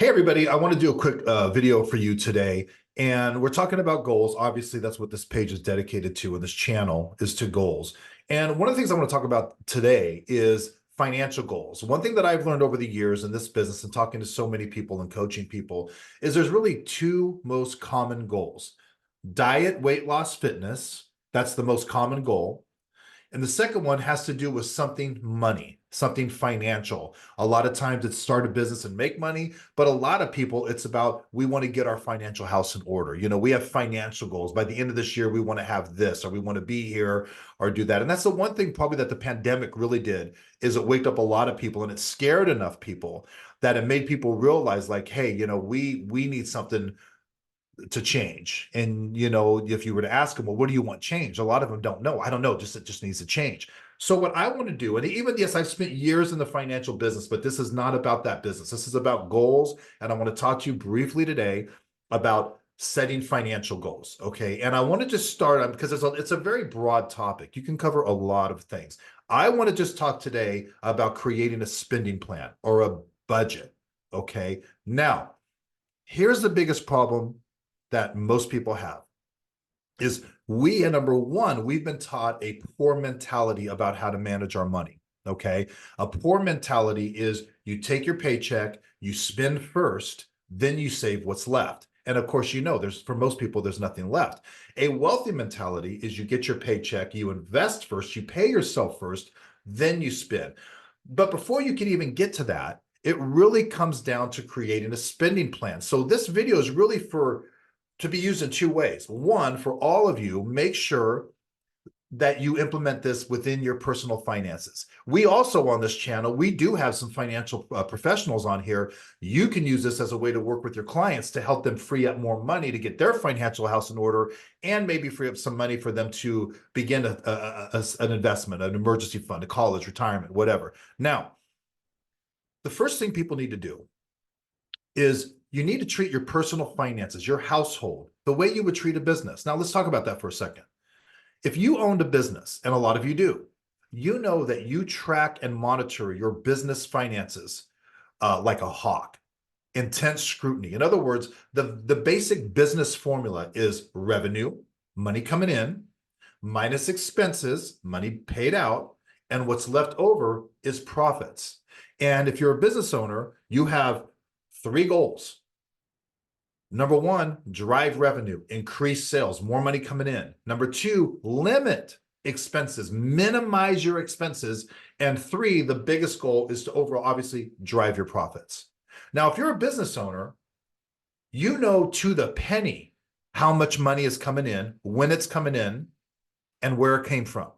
Hey, everybody, I want to do a quick video for you today. And we're talking about goals. Obviously, that's what this page is dedicated to, and this channel is to goals. And one of the things I want to talk about today is financial goals. One thing that I've learned over the years in this business and talking to so many people and coaching people is there's really two most common goals: diet, weight loss, fitness. That's the most common goal. And the second one has to do with something money, something financial. A lot of times it's start a business and make money, but a lot of people, it's about we want to get our financial house in order. We have financial goals. By the end of this year, we want to have this, or we want to be here, or do that. And that's the one thing probably that the pandemic really did, is it waked up a lot of people, and it scared enough people that it made people realize, like, hey, we need something to change. And if you were to ask them, well, what do you want change? A lot of them don't know. I don't know, just it just needs to change. So what I want to do, and even, yes, I've spent years in the financial business, but this is not about that business. This is about goals. And I want to talk to you briefly today about setting financial goals. Okay. And I want to just start on, because it's a very broad topic. You can cover a lot of things. I want to just talk today about creating a spending plan or a budget. Okay. Now, here's the biggest problem that most people have is number one, we've been taught a poor mentality about how to manage our money. Okay. A poor mentality is you take your paycheck, you spend first, then you save what's left. And of course, for most people, there's nothing left. A wealthy mentality is you get your paycheck, you invest first, you pay yourself first, then you spend. But before you can even get to that, it really comes down to creating a spending plan. So this video is really to be used in two ways. One, for all of you, make sure that you implement this within your personal finances. We also, on this channel, we do have some financial professionals on here. You can use this as a way to work with your clients to help them free up more money to get their financial house in order, and maybe free up some money for them to begin an investment, an emergency fund, a college, retirement, whatever. Now, the first thing people need to do is you need to treat your personal finances, your household, the way you would treat a business. Now, let's talk about that for a second. If you owned a business, and a lot of you do, you know that you track and monitor your business finances like a hawk. Intense scrutiny. In other words, the basic business formula is revenue, money coming in, minus expenses, money paid out, and what's left over is profits. And if you're a business owner, you have three goals. Number one, drive revenue, increase sales, more money coming in. Number two, limit expenses, minimize your expenses. And three, the biggest goal is to overall, obviously, drive your profits. Now, if you're a business owner, you know to the penny how much money is coming in, when it's coming in, and where it came from.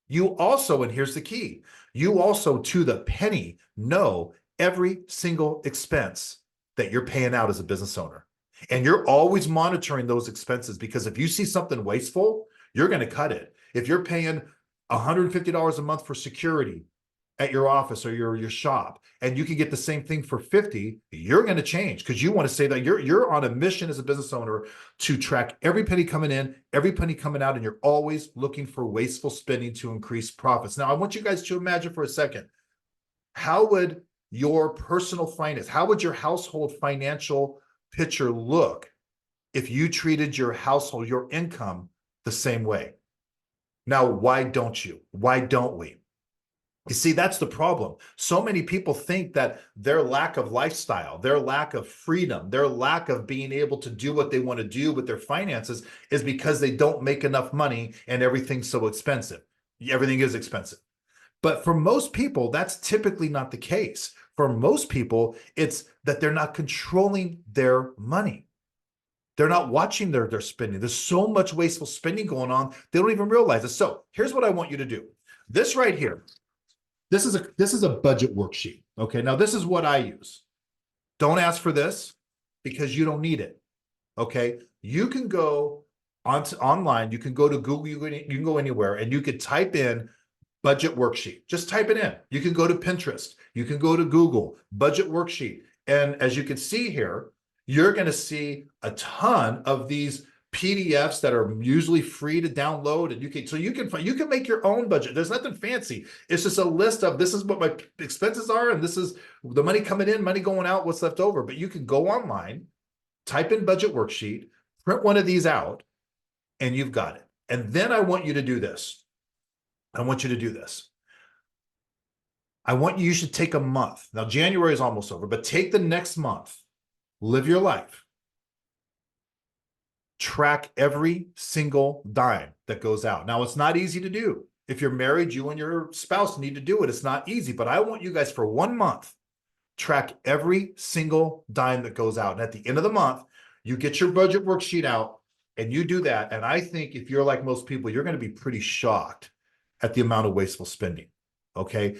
You also, and here's the key, you also to the penny know every single expense that you're paying out as a business owner. And you're always monitoring those expenses, because if you see something wasteful, you're going to cut it. If you're paying $150 a month for security at your office or your shop, and you can get the same thing for $50, you're going to change, because you want to say that you're on a mission as a business owner to track every penny coming in, every penny coming out, and you're always looking for wasteful spending to increase profits. Now, I want you guys to imagine for a second, how would your personal finance, how would your household financial picture look if you treated your household, your income, the same way? Now, why don't you? Why don't we? You see, that's the problem. So many people think that their lack of lifestyle, their lack of freedom, their lack of being able to do what they want to do with their finances is because they don't make enough money and everything's so expensive. Everything is expensive. But for most people, that's typically not the case. For most people, it's that they're not controlling their money. They're not watching their spending. There's so much wasteful spending going on, they don't even realize it. So here's what I want you to do. This right here, this is a budget worksheet. Okay, now this is what I use. Don't ask for this because you don't need it. Okay, you can go online, you can go to Google, you can go anywhere, and you could type in budget worksheet. Just type it in. You can go to Pinterest. You can go to Google, budget worksheet. And as you can see here, you're going to see a ton of these PDFs that are usually free to download, and you can make your own budget. There's nothing fancy. It's just a list of this is what my expenses are, and this is the money coming in, money going out, what's left over. But you can go online, type in budget worksheet, print one of these out, and you've got it. And then I want you to do this. I want you to do this. You should take a month. Now, January is almost over, but take the next month, live your life. Track every single dime that goes out. Now, it's not easy to do. If you're married, you and your spouse need to do it. It's not easy, but I want you guys for 1 month, track every single dime that goes out. And at the end of the month, you get your budget worksheet out and you do that. And I think if you're like most people, you're going to be pretty shocked at the amount of wasteful spending. Okay.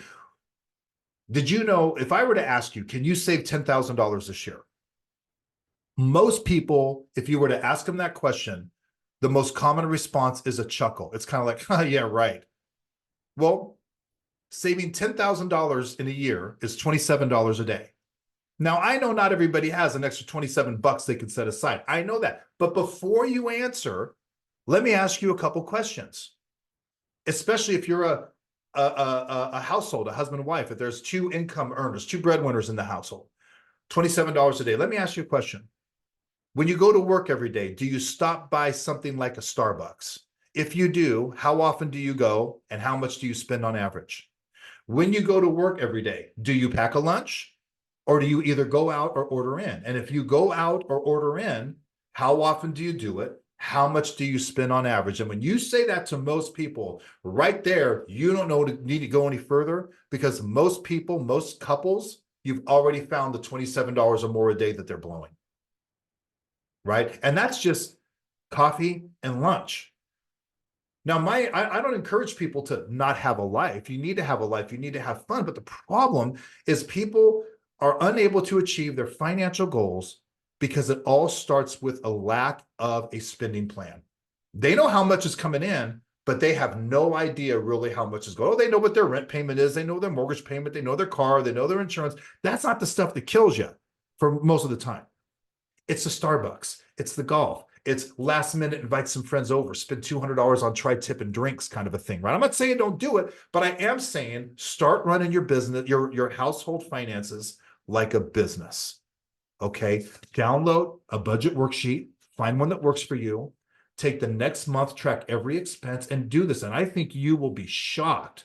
Did you know, if I were to ask you, can you save $10,000 this year? Most people, if you were to ask them that question, the most common response is a chuckle. It's kind of like, oh, yeah, right. Well, saving $10,000 in a year is $27 a day. Now, I know not everybody has an extra 27 bucks they can set aside. I know that. But before you answer, let me ask you a couple questions, especially if you're a household, a husband and wife, if there's two income earners, two breadwinners in the household, $27 a day. Let me ask you a question. When you go to work every day, do you stop by something like a Starbucks? If you do, how often do you go and how much do you spend on average? When you go to work every day, do you pack a lunch or do you either go out or order in? And if you go out or order in, how often do you do it? How much do you spend on average? And when you say that to most people, right there, you don't need to go any further, because most people, most couples, you've already found the $27 or more a day that they're blowing. Right? And that's just coffee and lunch. Now, I don't encourage people to not have a life. You need to have a life. You need to have fun. But the problem is people are unable to achieve their financial goals because it all starts with a lack of a spending plan. They know how much is coming in, but they have no idea really how much is going. Oh, they know what their rent payment is. They know their mortgage payment. They know their car. They know their insurance. That's not the stuff that kills you for most of the time. It's the Starbucks. It's the golf. It's last minute, invite some friends over, spend $200 on tri-tip and drinks kind of a thing, right? I'm not saying don't do it, but I am saying start running your business, your household finances like a business. Okay. Download a budget worksheet, find one that works for you, take the next month, track every expense, and do this. And I think you will be shocked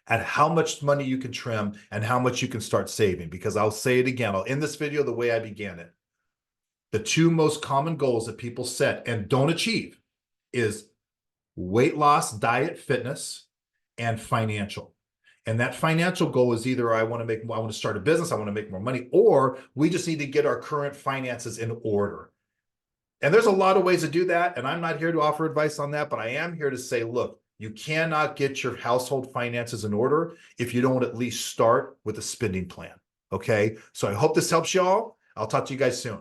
at how much money you can trim and how much you can start saving. Because I'll say it again, I'll end this video the way I began it. The two most common goals that people set and don't achieve is weight loss, diet, fitness, and financial. And that financial goal is either I want to start a business, I want to make more money, or we just need to get our current finances in order. And there's a lot of ways to do that. And I'm not here to offer advice on that, but I am here to say, look, you cannot get your household finances in order if you don't at least start with a spending plan. Okay. So I hope this helps y'all. I'll talk to you guys soon.